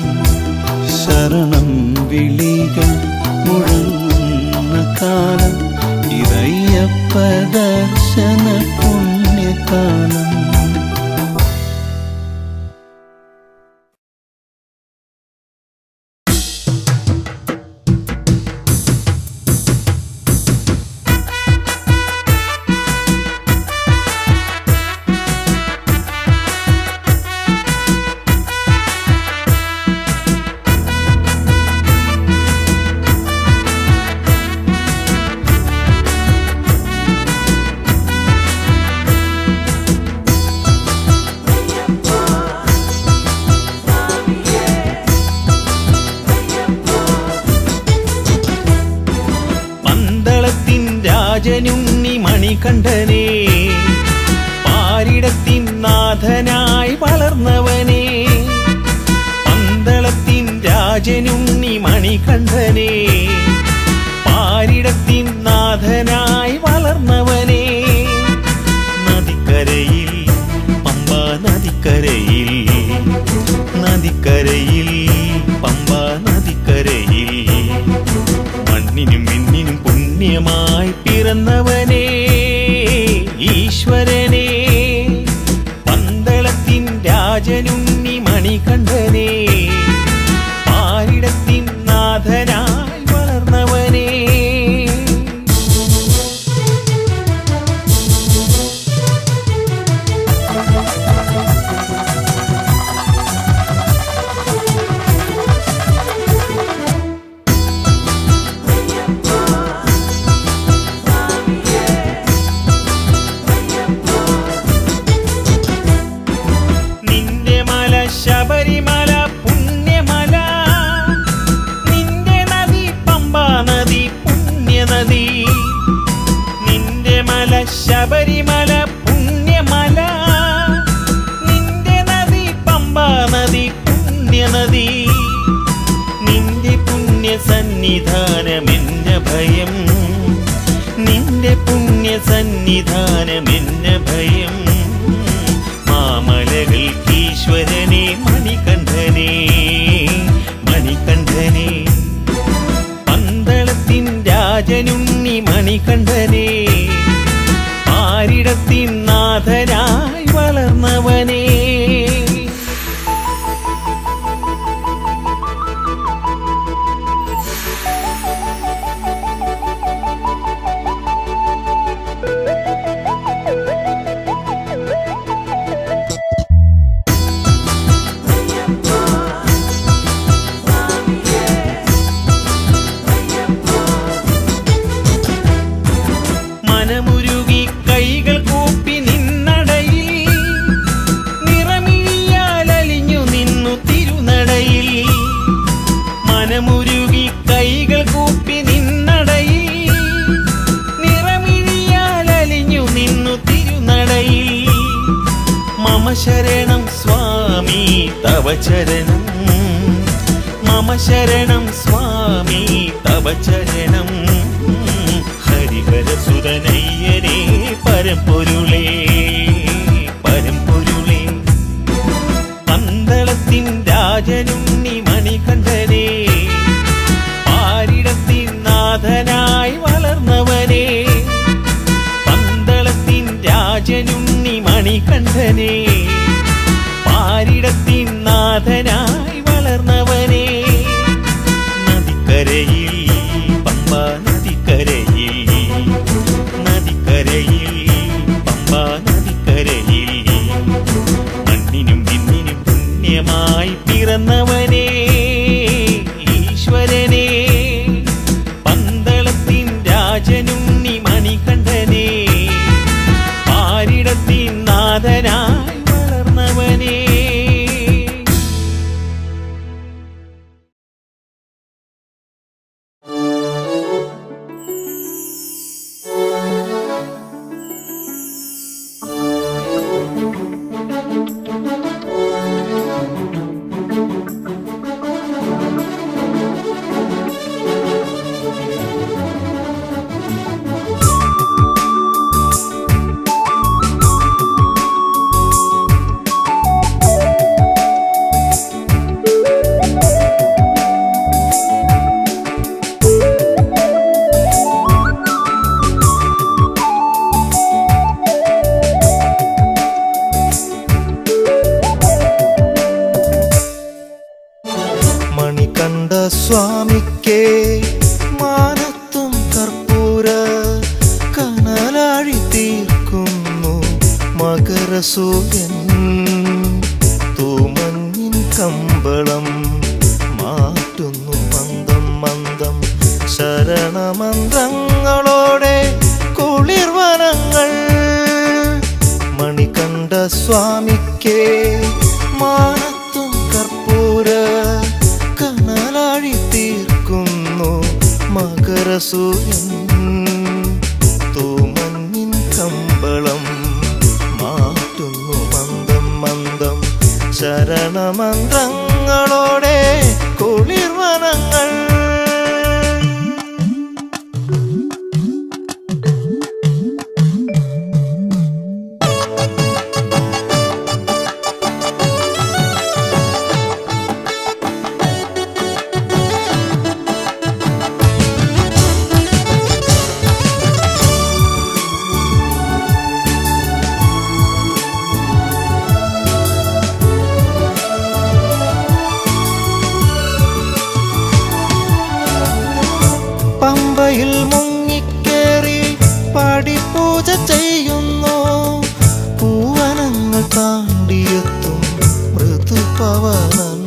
ശരണം വിളികൾ മുഴങ്ങുന്ന കാലം ഇതയ്യപ്പ ദർശന പുണ്യകാലം. രാജനുണ്ണി മണികണ്ഠനേ, പാരിടത്തിൻ നാഥനായി വളർന്നവനേ. പന്തളത്തിൻ രാജനുണ്ണി മണികണ്ഠനേ, പാരിടത്തിൻ നാഥനായി വളർന്നവനേ. നദിക്കരയിൽ പമ്പ നദിക്കരയിൽ, നദിക്കരയിൽ പമ്പ നദിക്കരയിൽ മണ്ണിനും മിന്നിനും പുണ്യമായി പിറന്നവനേ ഈശ്വരനേ. പന്തളത്തിൻ രാജനുണ്ണി മണികണ്ഠനേ, പാരിടത്തിൻ നാഥനായി വളർന്നവനേ. ശബരിമല നദി നിന്റെ പുണ്യ സന്നിധാനമെന്ന ഭയം നിന്റെ പുണ്യ സന്നിധാനമെന്ന ഭയം മാമലകൾക്കീശ്വരനെ മണികണ്ഠനെ മണികണ്ഠനെ പന്തളത്തിൻ രാജനുണ്ണി മണികണ്ഠനെ പാരിടത്തിൻ നാഥനായി വളർന്നവനേ മനമുരുകി കൈകൾ കൂപ്പി നിന്നടയിൽ നിറമിഴിയാലലിഞ്ഞു നിന്നു തിരുനടയിൽ മനമുരുകി കൈകൾ കൂപ്പി നിന്നടയിൽ നിറമിഴിയാലലിഞ്ഞു നിന്നു തിരുനടയിൽ മമ ശരണം സ്വാമി തവ ചരണം മമ ശരണം സ്വാമി തവ ചരണം ഹരിഹരസുതനയ്യനേ പരമ്പൊരുളേ പരമ്പൊരുളേ പന്തളത്തിൻ രാജനുണ്ണി മണികണ്ഠനെ പാരിടത്തിൻ നാഥനായി വളർന്നവനേ പന്തളത്തിൻ രാജനുണ്ണി മണികണ്ഠനെ പാരിടത്തിൻ നാഥനായി വളർന്നവനേ നദിക്കരയിൽ പമ്പാ നദിക്കരയിൽ നദിക്കരയിൽ പമ്പാ നദിക്കരയിൽ മണ്ണിനും വിണ്ണിനും പുണ്യമായി പിറന്നവനേ ഈശ്വരനേ പന്തളത്തിൻ രാജനുണ്ണി മണികണ്ഠനെ പാരിടത്തിൻ നാഥനായി വളർന്നവനേ മണികണ്ഠ സ്വാമിക്കേ മാനത്തും കർപ്പൂര കനലാഴി തീർക്കുന്നു മകരസൂര്യൻ തൂമഞ്ഞിൻ കമ്പളം മാറ്റുന്നു മന്ദം മന്ദം ശരണമന്ത്രങ്ങളോടെ കുളിർവനങ്ങൾ മണികണ്ഠ സ്വാമിക്കേ മാനത്തും കർപ്പൂര കനലാഴി തീർക്കുന്നു മകരസൂര്യൻ തൂമഞ്ഞിൻ കമ്പളം മാറ്റുന്നു മന്ദം മന്ദം ശരണമന്ത്രങ്ങളോടെ കുളിർവനങ്ങൾ പമ്പയിൽ മുങ്ങിക്കേറി പടിപൂജ ചെയ്യുന്നു പൂവനങ്ങൾ താണ്ടിയെത്തും മൃദുപവനൻ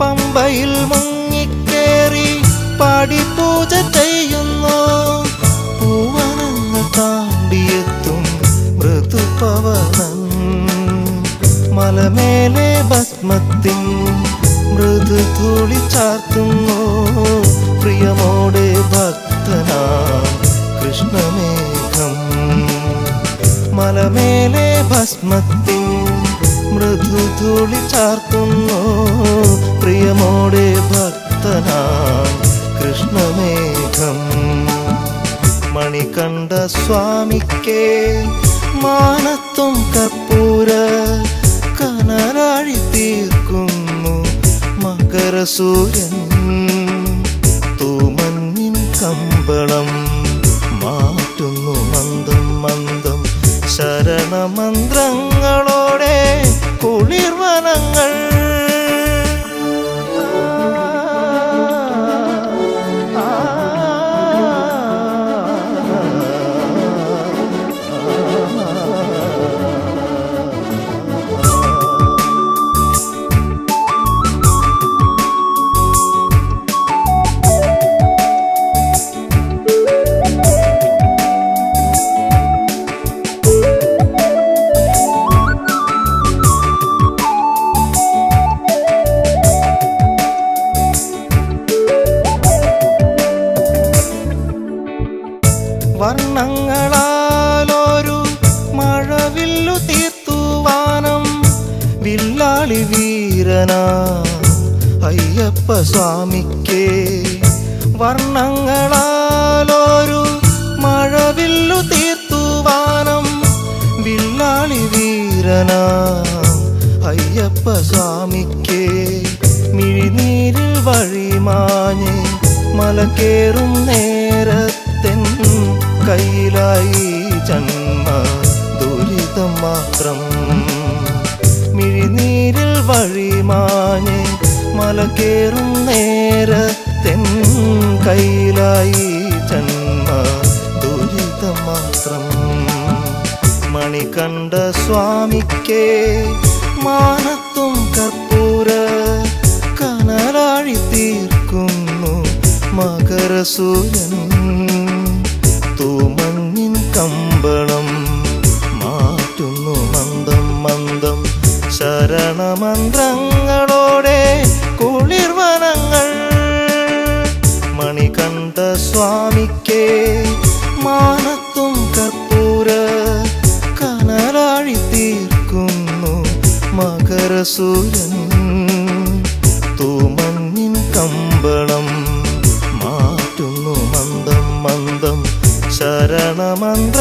പമ്പയിൽ മുങ്ങിക്കേറി പടിപൂജ ചെയ്യുന്നു പൂവനങ്ങൾ താണ്ടിയെത്തും മൃദുപവനൻ മലമേലെ ഭസ്മത്തിൻ മൃദുധൂളി ചാർത്തുന്നു പ്രിയമോടെ ഭക്തനാം കൃഷ്ണമേഘം മലമേലെ ഭസ്മത്തിൻ മൃദുധൂളി ചാർത്തുന്നു പ്രിയമോടെ ഭക്തനാം കൃഷ്ണമേഘം. മണികണ്ഠ സ്വാമിക്കേ മാനത്തും കർപ്പൂര കനലാഴി തീർക്കുന്നു മകരസൂര്യൻ. തൂമഞ്ഞിൻ കമ്പളം മാറ്റുന്നു മന്ദം മന്ദം ശരണമന്ത്രങ്ങളോടെ കുളിർവനങ്ങൾ. വർണ്ണങ്ങളാലൊരു മഴവില്ലു തീർത്തുവാനം വില്ലാളി വീരനാ അയ്യപ്പ സ്വാമിക്കേ. വർണ്ണങ്ങളാലൊരു മഴവില്ലു തീർത്തുവാനം വില്ലാളി വീരനാ അയ്യപ്പ സ്വാമിക്കേ. മിഴിനീരിൽ വഴിമാഞ്ഞ് മലകേറും നേരത്തെൻ കയ്യിലായി ജന്മ ദുരിതം മാത്രം. മിഴിനീരിൽ വഴിമാഞ്ഞ് മലകേറും നേരത്തെൻ കയ്യിലായി ജന്മ ദുരിതം മാത്രം. മണികണ്ഠ സ്വാമിക്കേ മാനത്തും കർപ്പൂര കനലാഴി തീർക്കുന്നു മകരസൂര്യൻ. തൂമഞ്ഞിൻ കമ്പളം മാറ്റുന്നു മന്ദം മന്ദം ശരണമന്ത്രങ്ങളോടെ കുളിർവനങ്ങൾ. മണികണ്ഠ സ്വാമിക്കേ മാനത്തും കർപ്പൂര കനലാഴി തീർക്കുന്നു മകരസൂര്യൻ. തൂമഞ്ഞിൻ കമ്പളം മാറ്റുന്നു മന്ദം മന്ദം ശരണമന്ത്ര